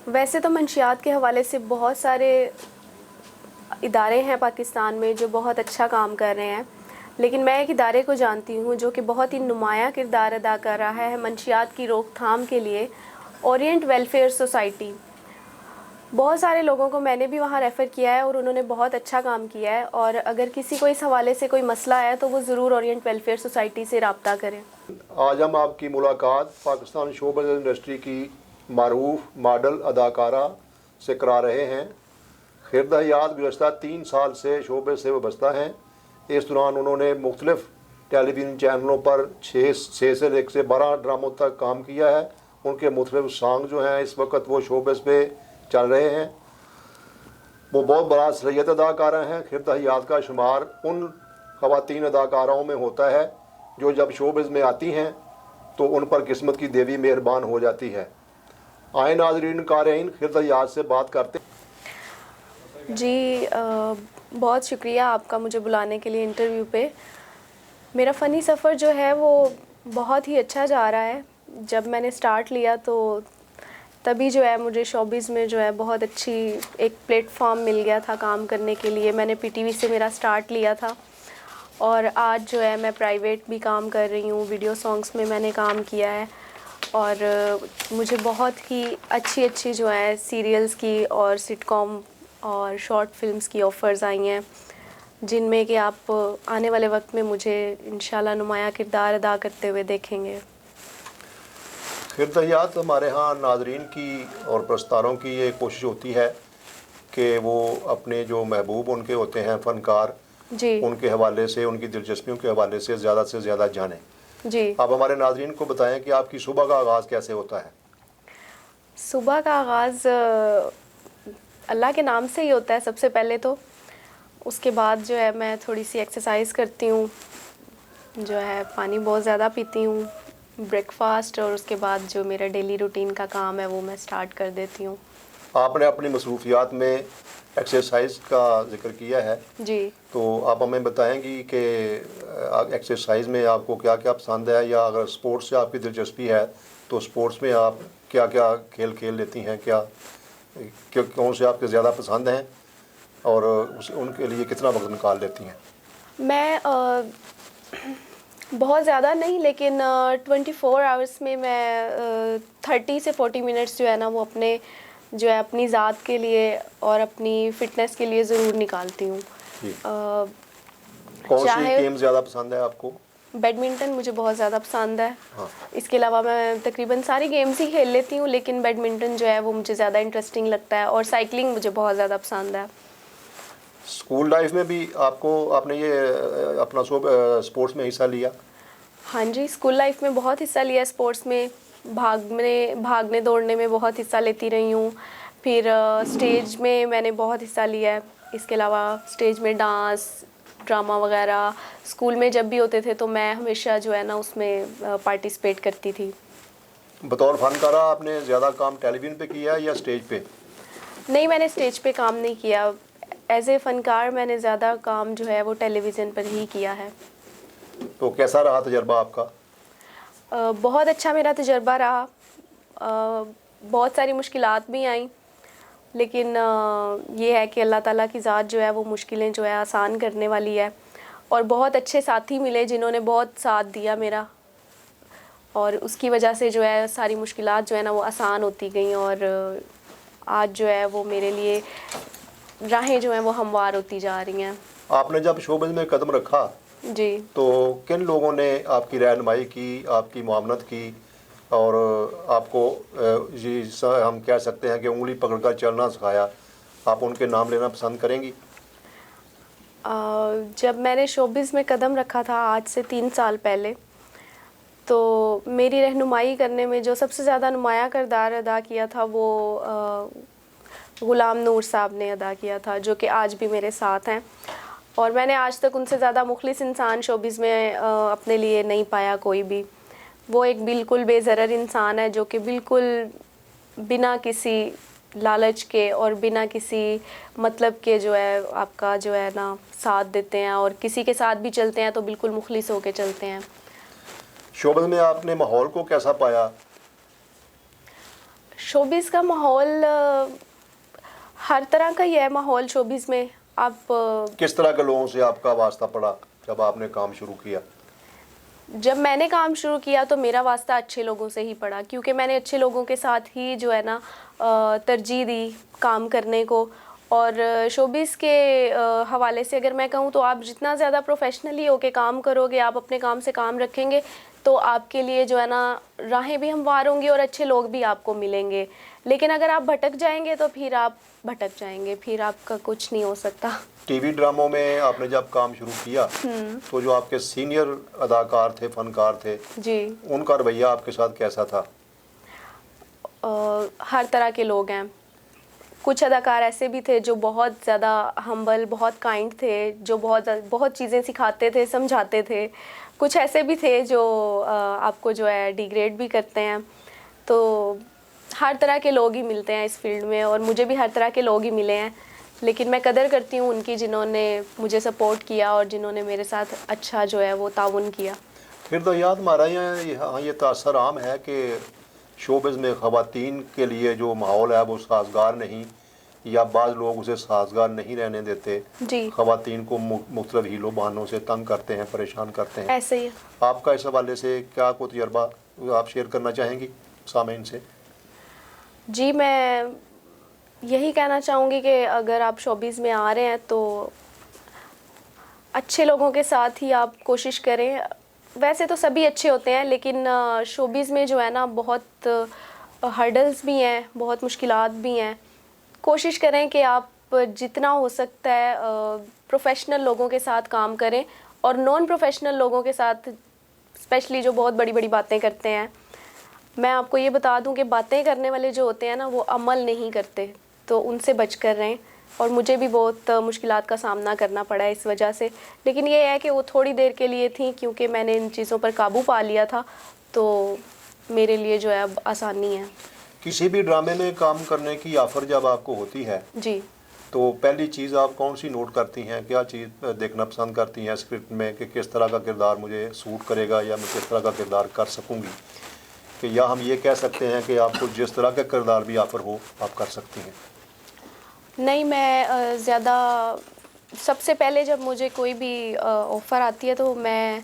वैसे तो मंशियात के हवाले से बहुत सारे इदारे हैं पाकिस्तान में जो बहुत अच्छा काम कर रहे हैं, लेकिन मैं एक इदारे को जानती हूँ जो कि बहुत ही नुमायाँ किरदार अदा कर रहा है मंशियात की रोकथाम के लिए। ओरिएंट वेलफेयर सोसाइटी, बहुत सारे लोगों को मैंने भी वहाँ रेफ़र किया है और उन्होंने बहुत अच्छा काम किया है। और अगर किसी को इस हवाले से कोई मसला है तो वो ज़रूर ओरिएंट वेलफेयर सोसाइटी से रब्ता करें। आज हम आपकी मुलाकात पाकिस्तान शोबिज़ इंडस्ट्री की मारूफ मॉडल अदाकारा से करा रहे हैं। खिरद हयात गुज़श्ता 3 साल से शोबे से वाबस्ता हैं। इस दौरान उन्होंने मुख्तलिफ़ टेलीविज़न चैनलों पर 6 से लेकर से 12 ड्रामों तक काम किया है। उनके मुख्तलिफ़ सॉन्ग जो हैं इस वक्त वो शोबे पे चल रहे हैं। वो बहुत बड़ा सलीत अदाकारा हैं। खिरद हयात का शुमार उन ख़वातीन अदाकाराओं में होता है जो जब शोबिज़ में आती हैं तो उन पर किस्मत की देवी मेहरबान हो जाती है। आए नाज़रीन क़ारीन, खिरद हयात से बात करते जी, बहुत शुक्रिया आपका मुझे बुलाने के लिए इंटरव्यू पे। मेरा फ़नी सफ़र जो है वो बहुत ही अच्छा जा रहा है। जब मैंने स्टार्ट लिया तो तभी जो है मुझे शोबिज़ में जो है बहुत अच्छी एक प्लेटफॉर्म मिल गया था काम करने के लिए। मैंने पीटीवी से मेरा स्टार्ट लिया था और आज जो है मैं प्राइवेट भी काम कर रही हूँ, वीडियो सॉन्ग्स में मैंने काम किया है। और मुझे बहुत ही अच्छी जो है सीरियल्स की और सिटकॉम और शॉर्ट फिल्म्स की ऑफ़र्स आई हैं, जिनमें कि आप आने वाले वक्त में मुझे इंशाल्लाह नुमाया किरदार अदा करते हुए देखेंगे। खिरद हयात हमारे यहाँ नाज़रीन की और प्रस्तारों की ये कोशिश होती है कि वो अपने जो महबूब उनके होते हैं फ़नकार जी उनके हवाले से, उनकी दिलचस्पियों के हवाले से ज़्यादा जानें। जी, आप हमारे नाज़रीन को बताएं कि आपकी सुबह का आगाज़ कैसे होता है। सुबह का आगाज़ अल्लाह के नाम से ही होता है सबसे पहले तो। उसके बाद जो है मैं थोड़ी सी एक्सरसाइज करती हूँ, जो है पानी बहुत ज़्यादा पीती हूँ, ब्रेकफास्ट, और उसके बाद जो मेरा डेली रूटीन का काम है वो मैं स्टार्ट कर देती हूँ। आपने अपनी मसरूफियात में एक्सरसाइज का जिक्र किया है, जी, तो आप हमें बताएंगी कि एक्सरसाइज में आपको क्या क्या पसंद है, या अगर स्पोर्ट्स से आपकी दिलचस्पी है तो स्पोर्ट्स में आप क्या क्या खेल खेल लेती हैं, कौन से आपके ज़्यादा पसंद हैं और उनके लिए कितना वक्त निकाल लेती हैं। मैं बहुत ज़्यादा नहीं, लेकिन 24 आवर्स में मैं 30 से 40 मिनट्स जो है ना वो अपने जो है अपनी ज़ात के लिए और अपनी फ़िटनेस के लिए ज़रूर निकालती हूँ। कौन सी चाहे गेम ज़्यादा पसंद है आपको। बैडमिंटन मुझे बहुत ज़्यादा पसंद है। हाँ, इसके अलावा मैं तकरीबन सारी गेम्स ही खेल लेती हूँ, लेकिन बैडमिंटन जो है वो मुझे ज़्यादा इंटरेस्टिंग लगता है, और साइकिलिंग मुझे बहुत ज़्यादा पसंद है। स्कूल लाइफ में भी आपने ये अपना स्पोर्ट्स में हिस्सा लिया। हाँ जी, स्कूल लाइफ में बहुत हिस्सा लिया स्पोर्ट्स में। भागने दौड़ने में बहुत हिस्सा लेती रही हूँ। फिर स्टेज में मैंने बहुत हिस्सा लिया है। इसके अलावा स्टेज में डांस, ड्रामा वगैरह स्कूल में जब भी होते थे तो मैं हमेशा जो है ना उसमें पार्टिसिपेट करती थी। बतौर फनकारा आपने ज़्यादा काम टेलीविज़न पे किया है या स्टेज पे। नहीं, मैंने स्टेज पे काम नहीं किया। एज ए फ़नकार मैंने ज़्यादा काम जो है वो टेलीविज़न पर ही किया है। तो कैसा रहा तजर्बा आपका। बहुत अच्छा मेरा तजर्बा रहा। बहुत सारी मुश्किलात भी आईं, लेकिन ये है कि अल्लाह ताला की ज़ात जो है वो मुश्किलें जो है आसान करने वाली है। और बहुत अच्छे साथी मिले जिन्होंने बहुत साथ दिया मेरा, और उसकी वजह से जो है सारी मुश्किलात जो है ना वो आसान होती गई, और आज जो है वो मेरे लिए राहें जो हैं वो हमवार होती जा रही हैं। आपने जब शोबिज़ में कदम रखा जी, तो किन लोगों ने आपकी रहनुमाई की, आपकी मुआवनत की और आपको हम कह सकते हैं कि उंगली पकड़कर चलना सिखाया। आप उनके नाम लेना पसंद करेंगी। जब मैंने शोबिज़ में कदम रखा था आज से 3 साल पहले, तो मेरी रहनुमाई करने में जो सबसे ज़्यादा नुमाया किरदार अदा किया था वो ग़ुलाम नूर साहब ने अदा किया था, जो कि आज भी मेरे साथ हैं। और मैंने आज तक उनसे ज़्यादा मुखलिस इंसान शोबिज़ में अपने लिए नहीं पाया कोई भी। वो एक बिल्कुल बेज़रर इंसान है जो कि बिल्कुल बिना किसी लालच के और बिना किसी मतलब के जो है आपका जो है ना साथ देते हैं, और किसी के साथ भी चलते हैं तो बिल्कुल मुखलिस होकर चलते हैं। शोबिज़ में आपने माहौल को कैसा पाया। शोबिज़ का माहौल हर तरह का ही है माहौल शोबिज़ में। आप किस तरह के लोगों से आपका वास्ता पड़ा जब आपने काम शुरू किया? जब मैंने काम शुरू किया तो मेरा वास्ता अच्छे लोगों से ही पड़ा, क्योंकि मैंने अच्छे लोगों के साथ ही जो है ना तरजीह दी काम करने को। और शोबिज़ के हवाले से अगर मैं कहूँ तो आप जितना ज़्यादा प्रोफेशनली होके काम करोगे, आप अपने काम से काम रखेंगे, तो आपके लिए जो है ना राहें भी हमवार होंगी और अच्छे लोग भी आपको मिलेंगे। लेकिन अगर आप भटक जाएंगे तो फिर आप भटक जाएंगे, फिर आपका कुछ नहीं हो सकता। टीवी ड्रामों में आपने जब काम शुरू किया तो जो आपके सीनियर अदाकार थे, फनकार थे जी, उनका रवैया आपके साथ कैसा था? हर तरह के लोग हैं। कुछ अदाकार ऐसे भी थे जो बहुत ज़्यादा हम्बल, बहुत काइंड थे, जो बहुत चीज़ें सिखाते थे, समझाते थे। कुछ ऐसे भी थे जो आपको जो है डिग्रेड भी करते हैं। तो हर तरह के लोग ही मिलते हैं इस फील्ड में, और मुझे भी हर तरह के लोग ही मिले हैं। लेकिन मैं कदर करती हूँ उनकी जिन्होंने मुझे सपोर्ट किया और जिन्होंने मेरे साथ अच्छा जो है वो ताउन किया। फिर तो याद हमारा यहाँ ये तासर आम है कि शोबिज़ में ख़वातीन के लिए जो माहौल है वो साजगार नहीं, या बाज़ लोग उसे साजगार नहीं रहने देते। जी, ख़वातीन को मुख्तलिफ हीलों बहानों से तंग करते हैं, परेशान करते हैं। ऐसे ही। आपका इस हवाले से क्या कोई तजर्बा आप शेयर करना चाहेंगी सामीन से? जी, मैं यही कहना चाहूँगी कि अगर आप शोबिज़ में आ रहे हैं तो अच्छे लोगों के साथ ही आप कोशिश करें। वैसे तो सभी अच्छे होते हैं, लेकिन शोबिज़ में जो है ना बहुत हर्डल्स भी हैं, बहुत मुश्किलात भी हैं। कोशिश करें कि आप जितना हो सकता है प्रोफेशनल लोगों के साथ काम करें, और नॉन प्रोफेशनल लोगों के साथ स्पेशली जो बहुत बड़ी बड़ी बातें करते हैं। मैं आपको ये बता दूं कि बातें करने वाले जो होते हैं ना वो अमल नहीं करते, तो उनसे बच कर रहें। और मुझे भी बहुत मुश्किलात का सामना करना पड़ा है इस वजह से। लेकिन ये है कि वो थोड़ी देर के लिए थी, क्योंकि मैंने इन चीज़ों पर काबू पा लिया था, तो मेरे लिए जो है अब आसानी है। किसी भी ड्रामे में काम करने की ऑफ़र जब आपको होती है जी, तो पहली चीज़ आप कौन सी नोट करती हैं? क्या चीज़ देखना पसंद करती हैं स्क्रिप्ट में कि किस तरह का किरदार मुझे सूट करेगा, या मैं किस तरह का किरदार कर सकूँगी? कि या हम ये कह सकते हैं कि आपको जिस तरह का किरदार भी ऑफ़र हो आप कर सकती हैं? नहीं, मैं ज़्यादा सबसे पहले जब मुझे कोई भी ऑफ़र आती है तो मैं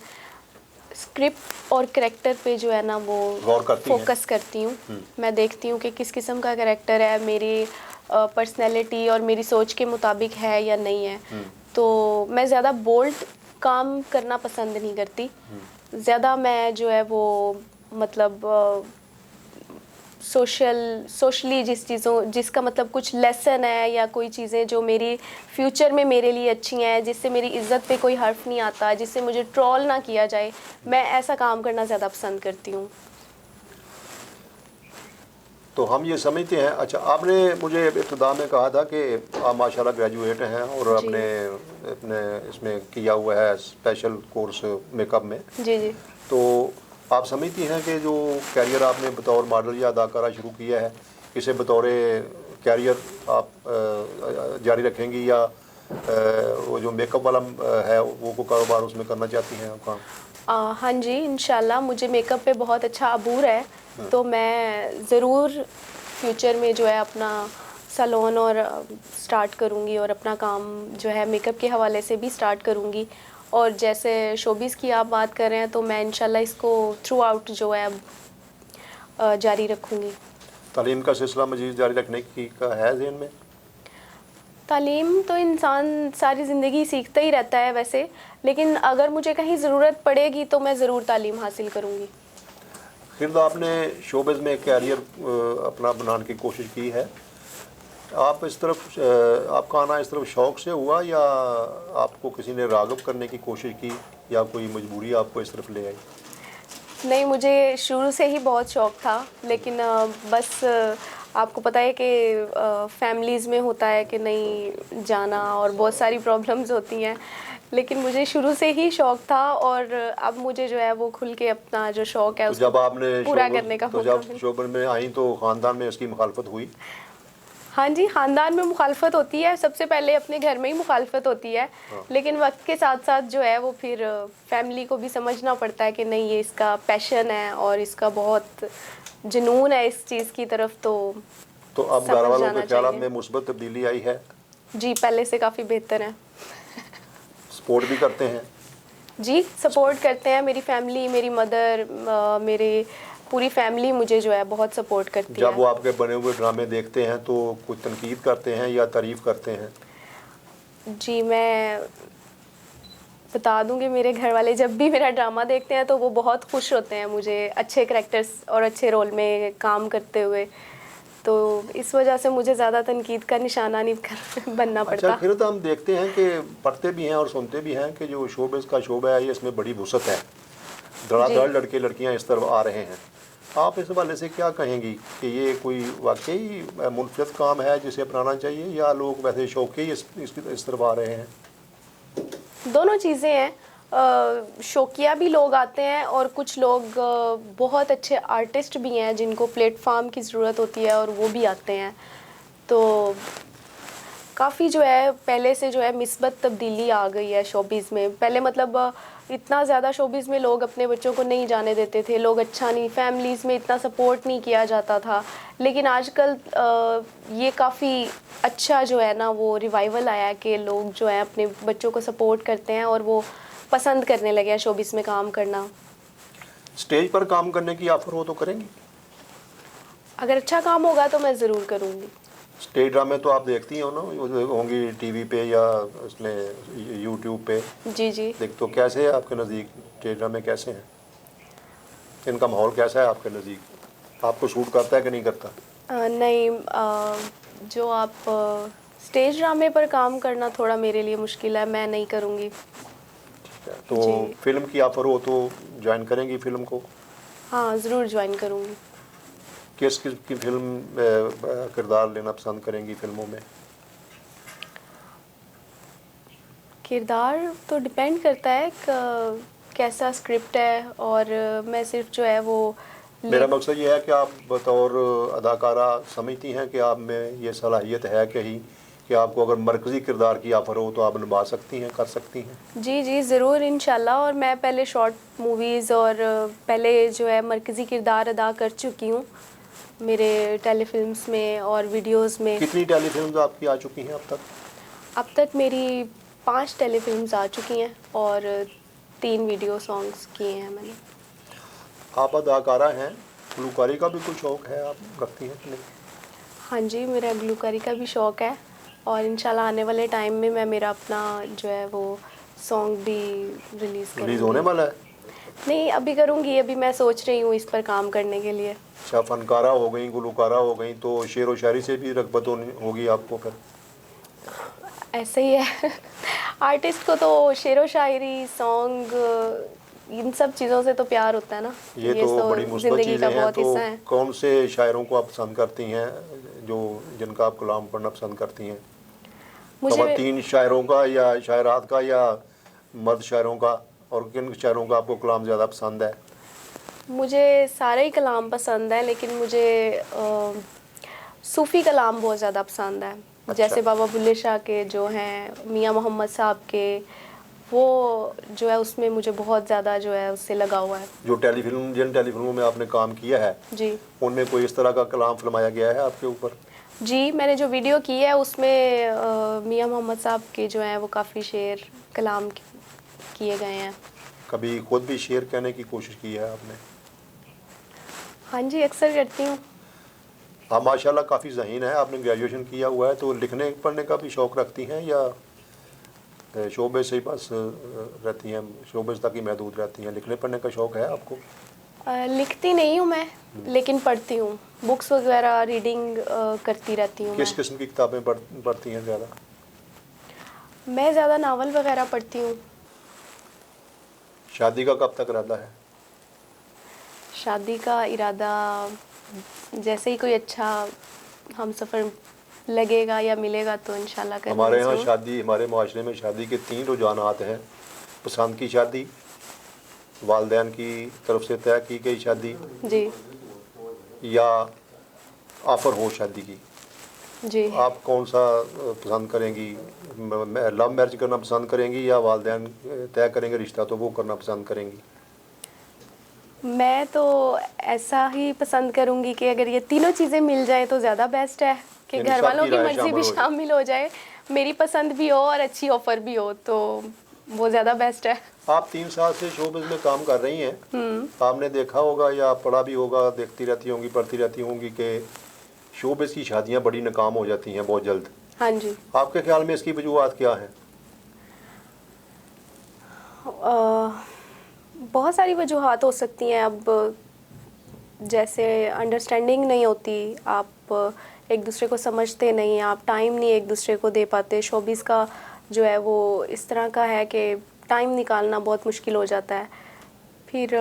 स्क्रिप्ट और करैक्टर पे जो है ना वो गौर करती हैं? फोकस करती हूँ। मैं देखती हूँ कि किस किस्म का करैक्टर है, मेरी पर्सनैलिटी और मेरी सोच के मुताबिक है या नहीं है। तो मैं ज़्यादा बोल्ड काम करना पसंद नहीं करती। ज़्यादा मैं जो है वो मतलब सोशली जिसका मतलब कुछ लेसन है, या कोई चीज़ें जो मेरी फ्यूचर में मेरे लिए अच्छी हैं, जिससे मेरी इज़्ज़त पे कोई हर्फ नहीं आता, जिससे मुझे ट्रोल ना किया जाए, मैं ऐसा काम करना ज़्यादा पसंद करती हूँ। तो हम ये समझते हैं। अच्छा, आपने मुझे इब्तिदा में कहा था कि आप माशाल्लाह ग्रेजुएट हैं और जी। अपने अपने इसमें किया हुआ है स्पेशल कोर्स मेकअप में। जी, जी। तो आप समझती हैं कि जो कैरियर आपने बतौर मॉडल या अदाकारा शुरू किया है, इसे बतौर कैरियर आप जारी रखेंगी, या वो जो मेकअप वाला है वो कारोबार उसमें करना चाहती हैं आप काम? हाँ जी, इंशाल्लाह मुझे मेकअप पे बहुत अच्छा अबूर है, तो मैं ज़रूर फ्यूचर में जो है अपना सैलून और स्टार्ट करूँगी, और अपना काम जो है मेकअप के हवाले से भी स्टार्ट करूँगी। और जैसे शोबिज़ की आप बात कर रहे हैं, तो मैं इंशाल्लाह इसको थ्रू आउट जो है जारी रखूँगी। तालीम का सिलसिला मज़ीद जारी रखने की का है ज़हन में? तालीम तो इंसान सारी ज़िंदगी सीखता ही रहता है वैसे, लेकिन अगर मुझे कहीं ज़रूरत पड़ेगी तो मैं ज़रूर तालीम हासिल करूँगी। फिर तो आपने शोबिज़ में कैरियर अपना बनाने की कोशिश की है। आप इस तरफ आपका आना इस तरफ शौक़ से हुआ, या आपको किसी ने राग़िब करने की कोशिश की, या कोई मजबूरी आपको इस तरफ ले आई? नहीं, मुझे शुरू से ही बहुत शौक़ था, लेकिन बस आपको पता है कि फैमिलीज़ में होता है कि नहीं जाना, और बहुत सारी प्रॉब्लम्स होती हैं। लेकिन मुझे शुरू से ही शौक़ था, और अब मुझे जो है वो खुल के अपना जो शौक़ है तो उसको जब आपने पूरा करने का तो मौका जब मिला। शोबे में आई तो ख़ानदान में इसकी मुखालफत हुई? हाँ जी, ख़ानदान में मुखालफत होती है, सबसे पहले अपने घर में ही मुखालफत होती है। लेकिन वक्त के साथ साथ जो है वो फिर फैमिली को भी समझना पड़ता है कि नहीं, ये इसका पैशन है और इसका बहुत जुनून है इस चीज़ की तरफ, तो अब समझ घर वालों जाना के ख्याल चाहिए। में मुस्बत तब्दीली आई है? जी, पहले से काफ़ी बेहतर है। सपोर्ट भी करते हैं? जी, सपोर्ट करते हैं। मेरी फैमिली, मेरी मदर, मेरी पूरी फैमिली मुझे जो है बहुत सपोर्ट करती जब है। वो आपके बने हुए ड्रामे देखते हैं तो कुछ तनकीद करते हैं या तारीफ़ करते हैं? जी, मैं बता दूँगी, मेरे घर वाले जब भी मेरा ड्रामा देखते हैं तो वो बहुत खुश होते हैं मुझे अच्छे करैक्टर्स और अच्छे रोल में काम करते हुए। तो इस वजह से मुझे ज़्यादा तनकीद का निशाना नहीं बनना अच्छा, पड़ता। फिर तो हम देखते हैं कि पढ़ते भी हैं और सुनते भी हैं कि जो शोबिज़ का शोबा है ये इसमें बड़ी वुसअत है, जी। धड़ाधड़ लड़के लड़कियां इस तरफ आ रहे हैं। आप इस हवाले से क्या कहेंगी कि ये कोई वाकई मुनफरद काम है जिसे अपनाना चाहिए, या लोग वैसे शौक ही इस तरफ आ रहे हैं? दोनों चीज़ें हैं। शौकिया भी लोग आते हैं और कुछ लोग बहुत अच्छे आर्टिस्ट भी हैं जिनको प्लेटफॉर्म की ज़रूरत होती है और वो भी आते हैं। तो काफ़ी जो है पहले से जो है मिस्बत तब्दीली आ गई है शोबिज़ में। पहले मतलब इतना ज़्यादा शोबिज़ में लोग अपने बच्चों को नहीं जाने देते थे, लोग अच्छा नहीं, फैमिलीज़ में इतना सपोर्ट नहीं किया जाता था। लेकिन आजकल ये काफ़ी अच्छा जो है ना वो रिवाइवल आया है कि लोग जो है अपने बच्चों को सपोर्ट करते हैं और वो पसंद करने लगे हैं शोबिज़ में काम करना। स्टेज पर काम करने की ऑफ़र हो तो करेंगी? अगर अच्छा काम होगा तो मैं ज़रूर करूँगी। स्टेज ड्रामे तो आप देखती हो ना, होंगी टीवी पे या उसमें यूट्यूब पे? जी, जी। देख, तो कैसे है आपके नज़दीक स्टेज ड्रामे, कैसे हैं? इनका माहौल कैसा है आपके नज़दीक? आपको सूट करता है कि नहीं करता? नहीं, जो आप स्टेज ड्रामे पर काम करना थोड़ा मेरे लिए मुश्किल है, मैं नहीं करूँगी। तो जी। फिल्म की ऑफ़र हो तो ज्वाइन करेंगी फिल्म को? हाँ, ज़रूर ज्वाइन करूँगी। किस किस्म की फिल्म किरदार लेना पसंद करेंगी फिल्मों में? किरदार तो डिपेंड करता है कैसा स्क्रिप्ट है, और मैं सिर्फ जो है वो मेरा लीड। मकसद ये है कि आप बतौर अदाकारा समझती हैं कि आप में ये सलाहियत है कहीं कि आपको अगर मरकज़ी किरदार की ऑफ़र हो तो आप निभा सकती हैं, कर सकती हैं? जी, जी, ज़रूर इंशाल्लाह। और मैं पहले शॉर्ट मूवीज़ और पहले जो है मरकज़ी किरदार अदा कर चुकी हूँ मेरे टेलीफिल्म्स में और वीडियोस में। कितनी टेलीफिल्म्स आपकी आ चुकी हैं अब तक? अब तक मेरी 5 टेलीफिल्म्स आ चुकी हैं और 3 वीडियो सॉन्ग्स किए हैं मैंने। आप अदाकारा हैं, गुलकारी का भी कुछ शौक़ है, आप रखती हैं कि नहीं? हाँ जी, मेरा गुलकारी का भी शौक़ है और इंशाल्लाह आने वाले टाइम में मैं मेरा अपना जो है वो सॉन्ग भी रिलीज़ रिलीज़ होने करूँगी। वाला है? नहीं, अभी करूँगी, अभी मैं सोच रही हूँ इस पर काम करने के लिए। अच्छा, फ़नकारा हो गई, गुलकारा हो गई, तो शेर व शायरी से भी रग़बत होगी आपको फिर? ऐसे ही है। आर्टिस्ट को तो शेरो शायरी, सॉन्ग, इन सब चीज़ों से तो प्यार होता है ना। ये तो बड़ी मुस्बत ज़िंदगी का चीज़ें हैं। बहुत तो हिस्सा है। कौन से शायरों को आप पसंद करती हैं, जो जिनका आप कलाम पढ़ना पसंद करती हैं? मुझे ख़वातीन शायरों का या शायरात का या मर्द शायरों का, और किन शायरों का आपको कलाम ज़्यादा पसंद है? मुझे सारे ही कलाम पसंद है, लेकिन मुझे सूफ़ी कलाम बहुत ज़्यादा पसंद है। अच्छा। जैसे बाबा बुल्ले शाह के जो हैं, मियाँ मोहम्मद साहब के, वो जो है उसमें मुझे बहुत ज़्यादा जो है उससे लगा हुआ है। जो जिन टेलीफिल्मों में आपने काम किया है जी। उनमें कोई इस तरह का कलाम फिल्माया गया है आपके ऊपर? जी, मैंने जो वीडियो की है उसमें मियाँ मोहम्मद साहब के जो हैं वो काफ़ी शेर कलाम किए गए हैं। कभी खुद भी शेर कहने की कोशिश की है आपने? हाँ जी, अक्सर करती हूँ। आप माशाल्लाह काफ़ी ज़हीन है, आपने ग्रेजुएशन किया हुआ है, तो लिखने पढ़ने का भी शौक़ रखती हैं या शोबे से ही बस रहती हैं, शोबे तक ही महदूद रहती हैं? लिखने पढ़ने का शौक़ है आपको? लिखती नहीं हूँ मैं, लेकिन पढ़ती हूँ। बुक्स वगैरह रीडिंग करती रहती हूँ किस मैं। किस्म की किताबें पढ़ती हैं ज़्यादा? मैं ज़्यादा नावल वगैरह पढ़ती हूँ। शादी का कब तक इरादा है? शादी का इरादा जैसे ही कोई अच्छा हमसफ़र लगेगा या मिलेगा तो इंशाल्लाह करेंगे हमारे यहाँ ज़रूर। शादी, हमारे माशरे में शादी के 3 रुझानात हैं। पसंद की शादी, वालिदैन की तरफ से तय की गई शादी, जी, या ऑफ़र हो शादी की। जी। आप कौन सा पसंद करेंगी? लव मैरिज करना पसंद करेंगी या वालिदैन तय करेंगे रिश्ता तो वो करना पसंद करेंगी? मैं तो ऐसा ही पसंद करूंगी कि अगर ये तीनों चीज़ें मिल जाए तो ज़्यादा बेस्ट है कि यानी घर वालों सबकी की राय मर्ज़ी भी शामिल हो जाए। शामिल हो जाए, मेरी पसंद भी हो और अच्छी ऑफ़र भी हो, तो वो ज़्यादा बेस्ट है। आप 3 साल से शोबिज़ में काम कर रही हैं, आपने देखा होगा या पढ़ा भी होगा, देखती रहती होंगी, पढ़ती रहती होंगी कि शोबिज़ की शादियां बड़ी नाकाम हो जाती हैं बहुत जल्द। हाँ जी। आपके ख्याल में इसकी वजूहत क्या है? बहुत सारी वजूहात हो सकती हैं। अब जैसे अंडरस्टैंडिंग नहीं होती, आप एक दूसरे को समझते नहीं, आप टाइम नहीं एक दूसरे को दे पाते। शोबिज़ का जो है वो इस तरह का है कि टाइम निकालना बहुत मुश्किल हो जाता है। फिर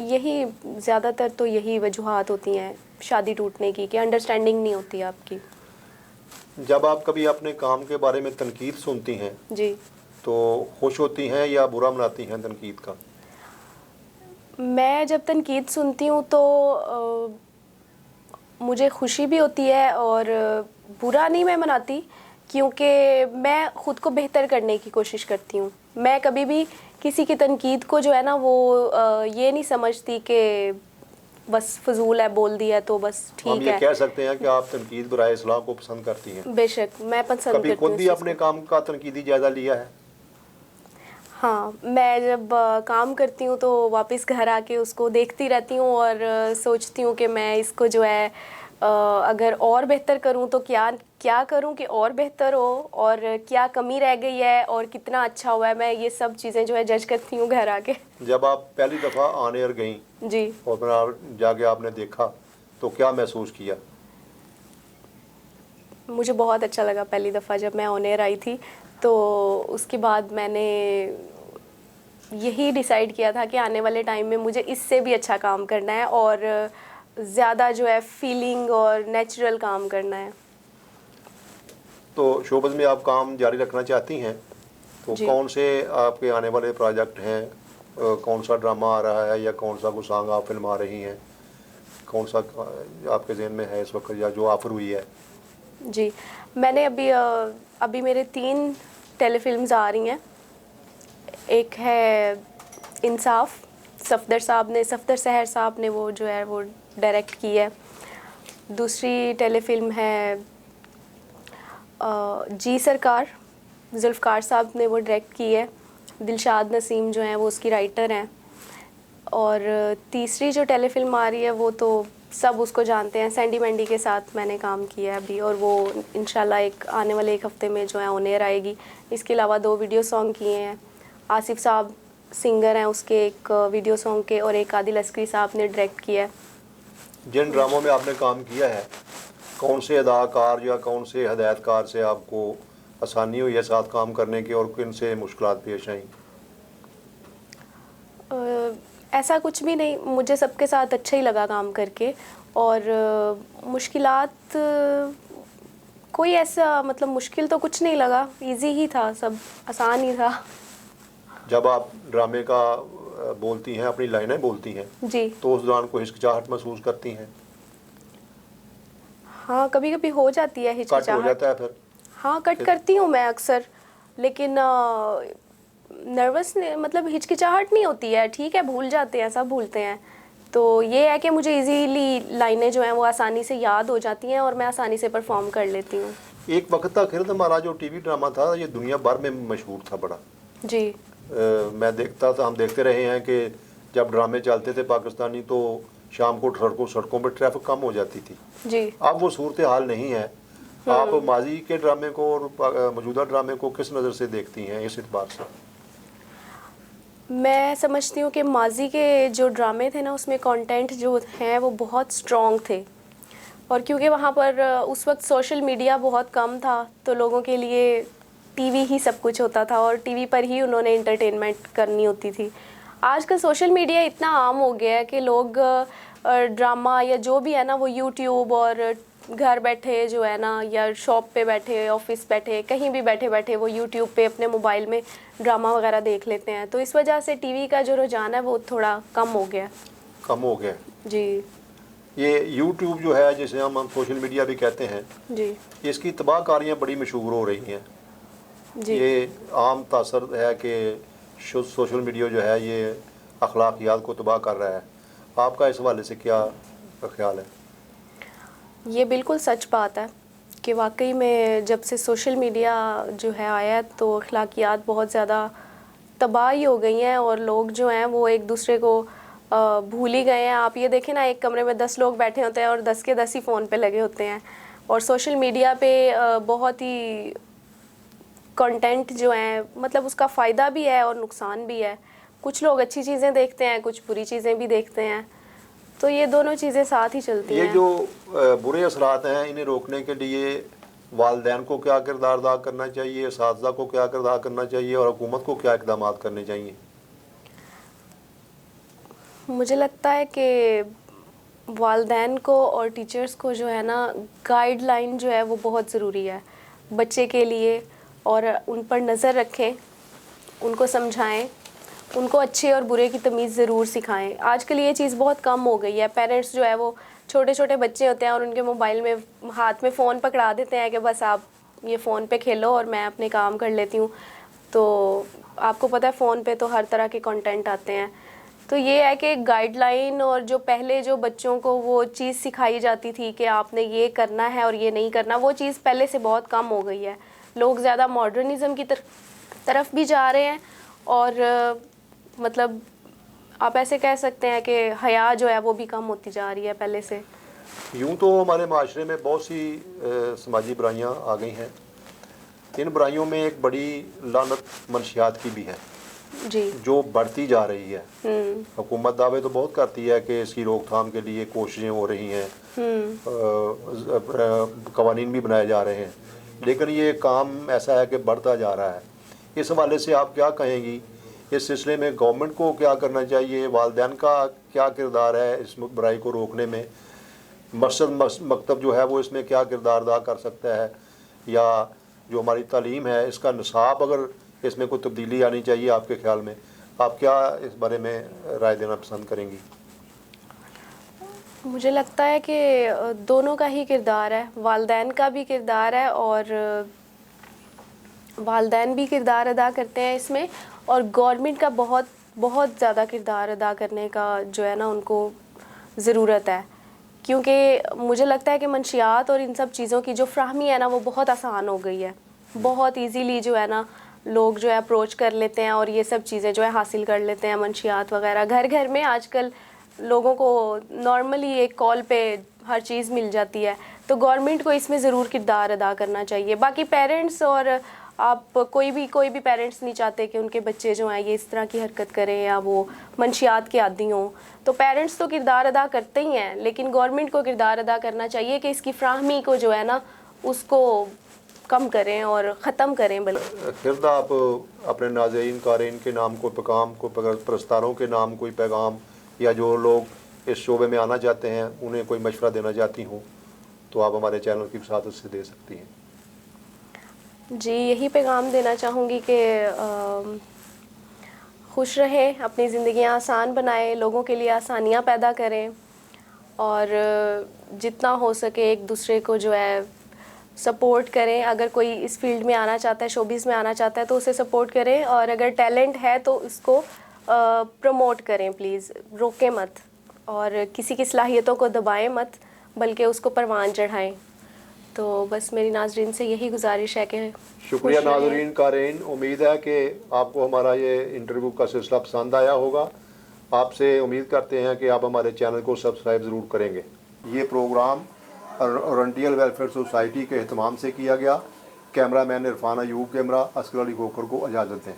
यही ज़्यादातर तो यही वजूहात होती हैं शादी टूटने की, कि अंडरस्टैंडिंग नहीं होती आपकी। जब आप कभी अपने काम के बारे में तनकीद सुनती हैं जी। तो खुश होती हैं या बुरा मनाती हैं तनकीद का? मैं जब तनकीद सुनती हूँ तो मुझे खुशी भी होती है और बुरा नहीं मैं मनाती, क्योंकि मैं ख़ुद को बेहतर करने की कोशिश करती हूँ। मैं कभी भी किसी की तनकीद को जो है ना वो ये नहीं समझती कि बस फजूल है, बोल दिया तो बस हम ठीक ये है। कह सकते हैं कि आप तनकीद बराए इस्लाह को पसंद करती हैं। बेशक मैं पसंद कभी करती खुद हूँ इस भी चीज़ अपने को। काम का तनकीदी जायज़ा लिया है? हाँ, मैं जब काम करती हूँ तो वापस घर आके उसको देखती रहती हूँ और सोचती हूँ कि मैं इसको जो है अगर और बेहतर करूँ तो क्या क्या करूँ कि और बेहतर हो, और क्या कमी रह गई है और कितना अच्छा हुआ है। मैं ये सब चीज़ें जो है जज करती हूँ घर आके। जब आप पहली दफ़ा ऑन एयर गईं जी। और फिर आप जाके आपने देखा तो क्या महसूस किया? मुझे बहुत अच्छा लगा पहली दफ़ा जब मैं ऑन एयर आई थी। तो उसके बाद मैंने यही डिसाइड किया था कि आने वाले टाइम में मुझे इससे भी अच्छा काम करना है और ज़्यादा जो है फीलिंग और नेचुरल काम करना है। तो शोबिज़ में आप काम जारी रखना चाहती हैं तो जी। कौन से आपके आने वाले प्रोजेक्ट हैं? कौन सा ड्रामा आ रहा है या कौन सा कोई सॉन्ग आप फिल्मा रही हैं? कौन सा आपके जहन में है इस वक्त या जो ऑफर हुई है? जी, मैंने अभी मेरे 3 टेलीफ़िल्म्स आ रही हैं। एक है इंसाफ, सफ़दर सहर साहब ने वो जो है वो डायरेक्ट की है। दूसरी टेलीफ़िल्म है जी सरकार, ज़ुल्फ़कार साहब ने वो डायरेक्ट की है। दिलशाद नसीम जो हैं वो उसकी राइटर हैं। और तीसरी जो टेलीफ़िल्म आ रही है वो तो सब उसको जानते हैं, सैंडी मैंडी के साथ मैंने काम किया है अभी, और वो इंशाल्लाह आने वाले 1 हफ़्ते में जो है ऑन एयर आएगी। इसके अलावा 2 वीडियो सॉन्ग किए हैं। आसिफ साहब सिंगर हैं उसके एक वीडियो सॉन्ग के, और एक आदिल अस्करी साहब ने डायरेक्ट किया है। जिन ड्रामों में आपने काम किया है कौन से अदाकार या कौन से हदायतकार से आपको आसानी हुई है साथ काम करने की और किन से मुश्किलात पेश आईं? ऐसा कुछ भी नहीं, मुझे सबके साथ अच्छा ही लगा काम करके। और मुश्किलात कोई ऐसा मतलब मुश्किल तो कुछ नहीं लगा, इजी ही था, सब आसान ही था। जब आप ड्रामे का बोलती हैं, अपनी लाइनें बोलती हैं जी। तो उस दौरान कोई हिचकिचाहट महसूस करती हैं? हाँ, कभी कभी हो जाती है कट हो हिचकिचाहट। जाता है फिर? हाँ, कट करती हूँ मैं अक्सर, लेकिन नर्वस मतलब हिचकिचाहट नहीं होती है, ठीक है, भूल जाते हैं, सब भूलते हैं। तो ये है कि मुझे इजीली लाइनें जो हैं वो आसानी से याद हो जाती हैं और मैं आसानी से परफॉर्म कर लेती हूँ। एक वक्त था खिरद हमारा जो टीवी ड्रामा था ये दुनिया भर में मशहूर था बड़ा। जी। मैं देखता था, हम देखते रहे हैं कि जब ड्रामे चलते थे पाकिस्तानी तो शाम को सड़कों पर ट्रैफिक कम हो जाती थी। जी। अब वो सूरत हाल नहीं है। आप माजी के ड्रामे को और मौजूदा ड्रामे को किस नज़र से देखती हैं इस एतबार से? मैं समझती हूँ कि माजी के जो ड्रामे थे ना उसमें कंटेंट जो हैं वो बहुत स्ट्रॉन्ग थे, और क्योंकि वहाँ पर उस वक्त सोशल मीडिया बहुत कम था तो लोगों के लिए टीवी ही सब कुछ होता था और टीवी पर ही उन्होंने एंटरटेनमेंट करनी होती थी। आजकल सोशल मीडिया इतना आम हो गया है कि लोग ड्रामा या जो भी है ना वो यूट्यूब और घर बैठे जो है ना, या शॉप पे बैठे, ऑफिस बैठे, कहीं भी बैठे बैठे वो यूट्यूब पे अपने मोबाइल में ड्रामा वगैरह देख लेते हैं। तो इस वजह से टीवी का जो रुझान है वो थोड़ा कम हो गया। कम हो गया। जी। ये यूट्यूब जो है जिसे हम सोशल मीडिया भी कहते हैं, जी। इसकी तबाहकारियाँ बड़ी मशहूर हो रही हैं। जी। ये आम तासर है कि सोशल मीडिया जो है ये अखलाकियात को तबाह कर रहा है। आपका इस हवाले से क्या ख्याल है? ये बिल्कुल सच बात है कि वाकई में जब से सोशल मीडिया जो है आया तो अखलाकियात बहुत ज़्यादा तबाह ही हो गई हैं और लोग जो हैं वो एक दूसरे को भूल ही गए हैं। आप ये देखें ना, एक कमरे में 10 लोग बैठे होते हैं और 10 के 10 ही फ़ोन पे लगे होते हैं और सोशल मीडिया पे बहुत ही कंटेंट जो है, मतलब उसका फ़ायदा भी है और नुकसान भी है। कुछ लोग अच्छी चीज़ें देखते हैं, कुछ बुरी चीज़ें भी देखते हैं, तो ये दोनों चीज़ें साथ ही चलती हैं। ये जो बुरे असरात हैं, इन्हें रोकने के लिए वालिदैन को क्या किरदार अदा करना चाहिए, असातिज़ा को क्या किरदार करना चाहिए और हुकूमत को क्या इक़दाम करने चाहिए? मुझे लगता है कि वालिदैन को और टीचर्स को जो है ना, गाइडलाइन जो है वो बहुत ज़रूरी है बच्चे के लिए, और उन पर नज़र रखें, उनको समझाएं, उनको अच्छे और बुरे की तमीज़ ज़रूर सिखाएं। आजकल ये चीज़ बहुत कम हो गई है। पेरेंट्स जो है वो छोटे छोटे बच्चे होते हैं और उनके मोबाइल में हाथ में फ़ोन पकड़ा देते हैं कि बस आप ये फ़ोन पे खेलो और मैं अपने काम कर लेती हूँ। तो आपको पता है फ़ोन पे तो हर तरह के कंटेंट आते हैं। तो ये है कि गाइडलाइन, और जो पहले जो बच्चों को वो चीज़ सिखाई जाती थी कि आपने ये करना है और ये नहीं करना, वो चीज़ पहले से बहुत कम हो गई है। लोग ज़्यादा मॉडर्निज़म की तरफ भी जा रहे हैं और मतलब आप ऐसे कह सकते हैं कि हया जो है वो भी कम होती जा रही है पहले से। यूँ तो हमारे माशरे में बहुत सी समाजी बुराइयाँ आ गई हैं। इन बुराइयों में एक बड़ी लानत मंशियात की भी है जी, जो बढ़ती जा रही है। हुकूमत दावे तो बहुत करती है कि इसकी रोकथाम के लिए कोशिशें हो रही हैं, कवानीन भी बनाए जा रहे हैं, लेकिन ये काम ऐसा है कि बढ़ता जा रहा है। इस हवाले से आप क्या कहेंगी? इस सिलसिले में गवर्नमेंट को क्या करना चाहिए, वालिदैन का क्या किरदार है इस बुराई को रोकने में, मस्जिद मकतब जो है वो इसमें क्या किरदार अदा कर सकता है, या जो हमारी तालीम है इसका निसाब अगर इसमें कोई तब्दीली आनी चाहिए आपके ख्याल में, आप क्या इस बारे में राय देना पसंद करेंगी? मुझे लगता है कि दोनों का ही किरदार है, वालिदैन का भी किरदार है और वालिदैन भी किरदार अदा करते हैं इसमें, और गवर्नमेंट का बहुत बहुत ज़्यादा किरदार अदा करने का जो है ना उनको ज़रूरत है। क्योंकि मुझे लगता है कि मंशियात और इन सब चीज़ों की जो फ्राहमी है ना वो बहुत आसान हो गई है। बहुत इजीली जो है ना लोग जो है अप्रोच कर लेते हैं और ये सब चीज़ें जो है हासिल कर लेते हैं, मंशियात वगैरह। घर घर में आजकल लोगों को नॉर्मली एक कॉल पे हर चीज़ मिल जाती है। तो गवर्नमेंट को इसमें ज़रूर किरदार अदा करना चाहिए। बाकी पेरेंट्स, और आप कोई भी पेरेंट्स नहीं चाहते कि उनके बच्चे जो हैं ये इस तरह की हरकत करें या वो मंशियात के आदी हों। तो पेरेंट्स तो किरदार अदा करते ही हैं, लेकिन गवर्नमेंट को किरदार अदा करना चाहिए कि इसकी फ्राहमी को जो है ना उसको कम करें और ख़त्म करें। बल्कि फिर आप अपने नाज़रीन कारीन के नाम कोई पैगाम, कोई प्रस्तारों के नाम कोई पैगाम, या जो लोग इस शोबे में आना चाहते हैं उन्हें कोई मशवरा देना चाहती हूँ तो आप हमारे चैनल की साथ उससे दे सकती हैं। जी, यही पैगाम देना चाहूँगी कि खुश रहें, अपनी ज़िंदगियाँ आसान बनाएं, लोगों के लिए आसानियाँ पैदा करें और जितना हो सके एक दूसरे को जो है सपोर्ट करें। अगर कोई इस फील्ड में आना चाहता है, शोबिज़ में आना चाहता है तो उसे सपोर्ट करें, और अगर टैलेंट है तो उसको प्रमोट करें, प्लीज़ रोकें मत और किसी की सलाहियतों को दबाएं मत, बल्कि उसको परवान चढ़ाएं। तो बस मेरी नाज़रीन से यही गुजारिश है कि शुक्रिया नाज़रीन कारीन, उम्मीद है कि आपको हमारा ये इंटरव्यू का सिलसिला पसंद आया होगा। आपसे उम्मीद करते हैं कि आप हमारे चैनल को सब्सक्राइब ज़रूर करेंगे। ये प्रोग्राम ओरिएंटल वेलफेयर सोसाइटी के एहतमाम से किया गया। कैमरामैन इरफान अयूब, कैमरा असगर अली गोकर को इजाज़त दें।